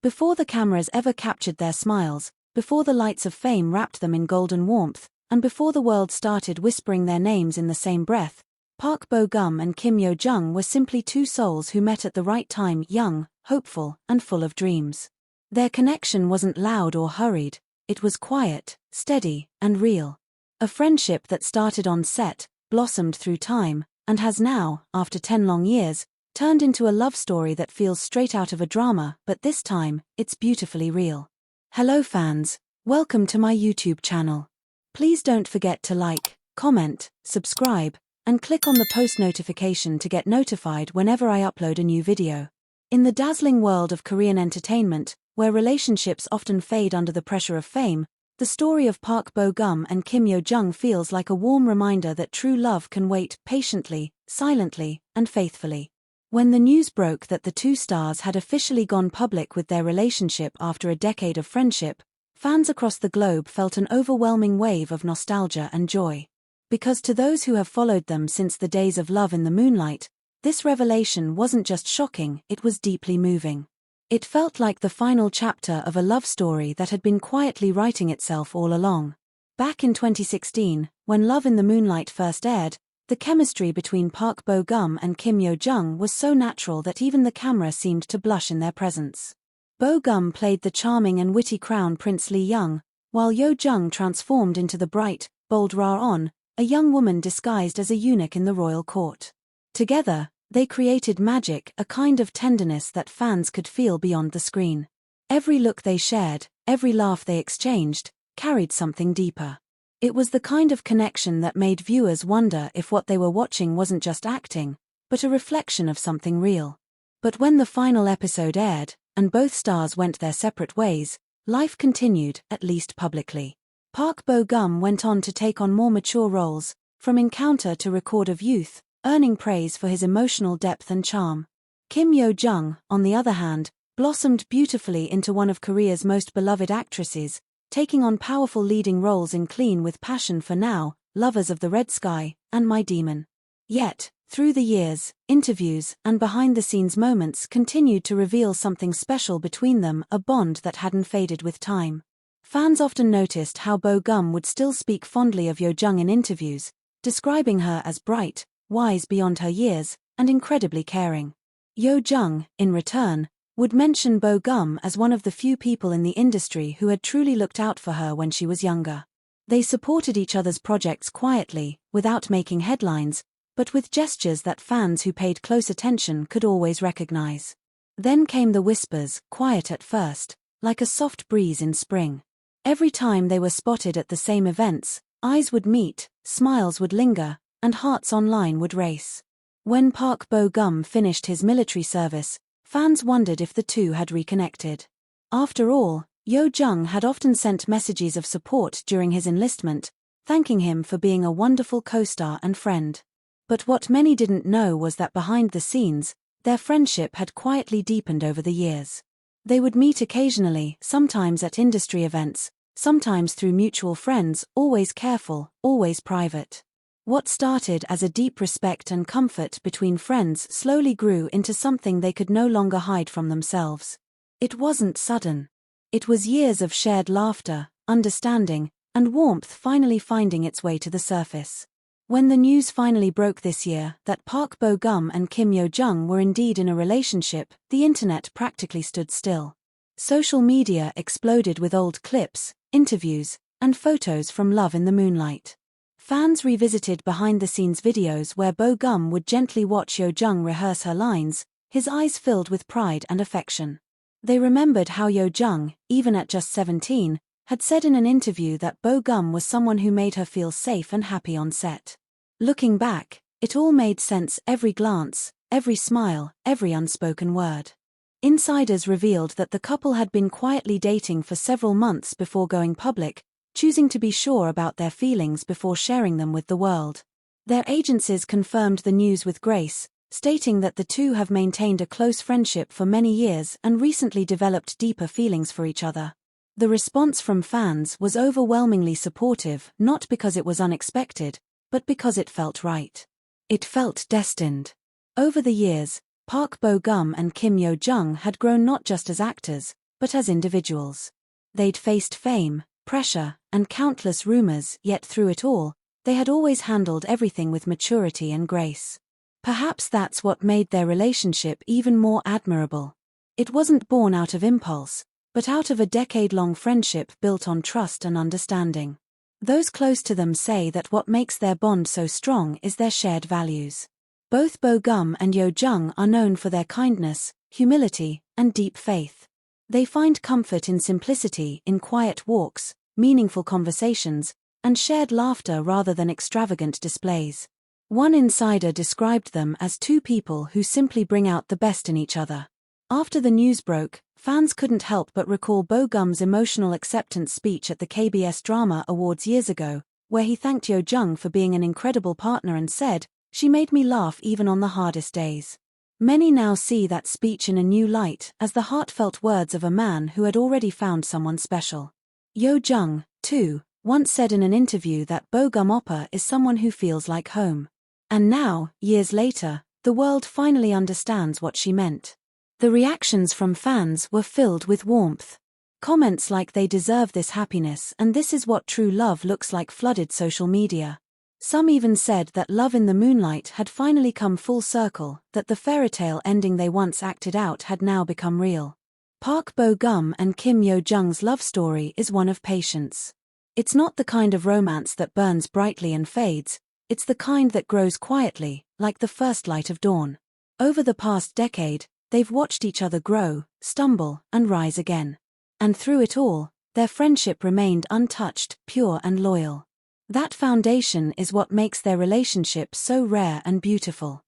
Before the cameras ever captured their smiles, before the lights of fame wrapped them in golden warmth, and before the world started whispering their names in the same breath, Park Bo-gum and Kim Yoo Jung were simply two souls who met at the right time, young, hopeful, and full of dreams. Their connection wasn't loud or hurried, it was quiet, steady, and real. A friendship that started on set, blossomed through time, and has now, after 10 long years, turned into a love story that feels straight out of a drama, but this time, it's beautifully real. Hello fans, welcome to my YouTube channel. Please don't forget to like, comment, subscribe, and click on the post notification to get notified whenever I upload a new video. In the dazzling world of Korean entertainment, where relationships often fade under the pressure of fame, the story of Park Bo-gum and Kim Yoo Jung feels like a warm reminder that true love can wait patiently, silently, and faithfully. When the news broke that the two stars had officially gone public with their relationship after a decade of friendship, fans across the globe felt an overwhelming wave of nostalgia and joy. Because to those who have followed them since the days of Love in the Moonlight, this revelation wasn't just shocking, it was deeply moving. It felt like the final chapter of a love story that had been quietly writing itself all along. Back in 2016, when Love in the Moonlight first aired, the chemistry between Park Bo-gum and Kim Yoo Jung was so natural that even the camera seemed to blush in their presence. Bo-gum played the charming and witty Crown Prince Lee Young, while Yoo Jung transformed into the bright, bold Ra-on, a young woman disguised as a eunuch in the royal court. Together, they created magic, a kind of tenderness that fans could feel beyond the screen. Every look they shared, every laugh they exchanged, carried something deeper. It was the kind of connection that made viewers wonder if what they were watching wasn't just acting, but a reflection of something real. But when the final episode aired, and both stars went their separate ways, life continued, at least publicly. Park Bo-gum went on to take on more mature roles, from Encounter to Record of Youth, earning praise for his emotional depth and charm. Kim Yoo Jung, on the other hand, blossomed beautifully into one of Korea's most beloved actresses, taking on powerful leading roles in Clean with Passion for Now, Lovers of the Red Sky, and My Demon. Yet, through the years, interviews and behind-the-scenes moments continued to reveal something special between them, a bond that hadn't faded with time. Fans often noticed how Bo-gum would still speak fondly of Yoo Jung in interviews, describing her as bright, wise beyond her years, and incredibly caring. Yoo Jung, in return, would mention Bo-gum as one of the few people in the industry who had truly looked out for her when she was younger. They supported each other's projects quietly, without making headlines, but with gestures that fans who paid close attention could always recognize. Then came the whispers, quiet at first, like a soft breeze in spring. Every time they were spotted at the same events, eyes would meet, smiles would linger, and hearts online would race. When Park Bo-gum finished his military service, fans wondered if the two had reconnected. After all, Yoo Jung had often sent messages of support during his enlistment, thanking him for being a wonderful co-star and friend. But what many didn't know was that behind the scenes, their friendship had quietly deepened over the years. They would meet occasionally, sometimes at industry events, sometimes through mutual friends, always careful, always private. What started as a deep respect and comfort between friends slowly grew into something they could no longer hide from themselves. It wasn't sudden. It was years of shared laughter, understanding, and warmth finally finding its way to the surface. When the news finally broke this year that Park Bo-gum and Kim Yoo Jung were indeed in a relationship, the internet practically stood still. Social media exploded with old clips, interviews, and photos from Love in the Moonlight. Fans revisited behind-the-scenes videos where Bo-gum would gently watch Yoo Jung rehearse her lines, his eyes filled with pride and affection. They remembered how Yoo Jung, even at just 17, had said in an interview that Bo-gum was someone who made her feel safe and happy on set. Looking back, it all made sense, every glance, every smile, every unspoken word. Insiders revealed that the couple had been quietly dating for several months before going public, choosing to be sure about their feelings before sharing them with the world. Their agencies confirmed the news with grace, stating that the two have maintained a close friendship for many years and recently developed deeper feelings for each other. The response from fans was overwhelmingly supportive, not because it was unexpected, but because it felt right. It felt destined. Over the years, Park Bo-gum and Kim Yoo Jung had grown not just as actors, but as individuals. They'd faced fame, pressure, and countless rumors, yet through it all, they had always handled everything with maturity and grace. Perhaps that's what made their relationship even more admirable. It wasn't born out of impulse, but out of a decade-long friendship built on trust and understanding. Those close to them say that what makes their bond so strong is their shared values. Both Bo Gum and Yoo Jung are known for their kindness, humility, and deep faith. They find comfort in simplicity, in quiet walks, meaningful conversations, and shared laughter rather than extravagant displays. One insider described them as two people who simply bring out the best in each other. After the news broke, fans couldn't help but recall Bo Gum's emotional acceptance speech at the KBS Drama Awards years ago, where he thanked Yoo Jung for being an incredible partner and said, "She made me laugh even on the hardest days." Many now see that speech in a new light as the heartfelt words of a man who had already found someone special. Yoo Jung, too, once said in an interview that Bo Gum Oppa is someone who feels like home. And now, years later, the world finally understands what she meant. The reactions from fans were filled with warmth. Comments like "they deserve this happiness" and "this is what true love looks like" flooded social media. Some even said that love in the moonlight had finally come full circle, that the fairytale ending they once acted out had now become real. Park Bo Gum and Kim Yoo Jung's love story is one of patience. It's not the kind of romance that burns brightly and fades, it's the kind that grows quietly, like the first light of dawn. Over the past decade, they've watched each other grow, stumble, and rise again. And through it all, their friendship remained untouched, pure and loyal. That foundation is what makes their relationship so rare and beautiful.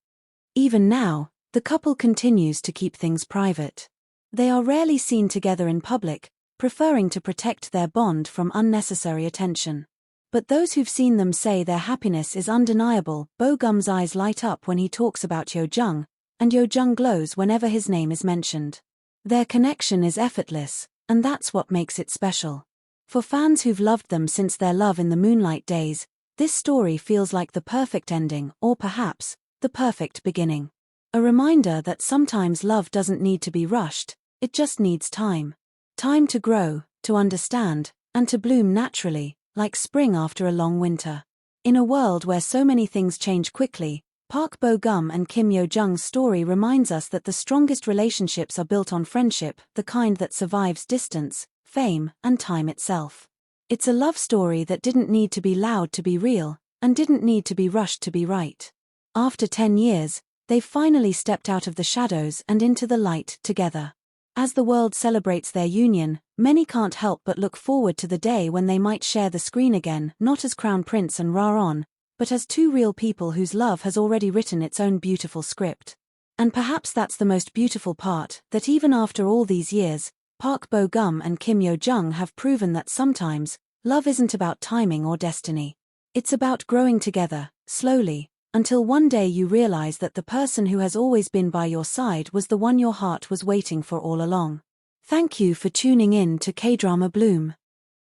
Even now, the couple continues to keep things private. They are rarely seen together in public, preferring to protect their bond from unnecessary attention. But those who've seen them say their happiness is undeniable. Bo Gum's eyes light up when he talks about Yoo Jung, and Yoo Jung glows whenever his name is mentioned. Their connection is effortless, and that's what makes it special. For fans who've loved them since their love in the Moonlight days, this story feels like the perfect ending, or perhaps, the perfect beginning. A reminder that sometimes love doesn't need to be rushed, it just needs time. Time to grow, to understand, and to bloom naturally, like spring after a long winter. In a world where so many things change quickly, Park Bo Gum and Kim Yoo Jung's story reminds us that the strongest relationships are built on friendship, the kind that survives distance, fame, and time itself. It's a love story that didn't need to be loud to be real, and didn't need to be rushed to be right. After 10 years, they've finally stepped out of the shadows and into the light together. As the world celebrates their union, many can't help but look forward to the day when they might share the screen again, not as Crown Prince and Ra-on, but as two real people whose love has already written its own beautiful script. And perhaps that's the most beautiful part, that even after all these years, Park Bo Gum and Kim Yoo Jung have proven that sometimes, love isn't about timing or destiny. It's about growing together, slowly, until one day you realize that the person who has always been by your side was the one your heart was waiting for all along. Thank you for tuning in to K-Drama Bloom.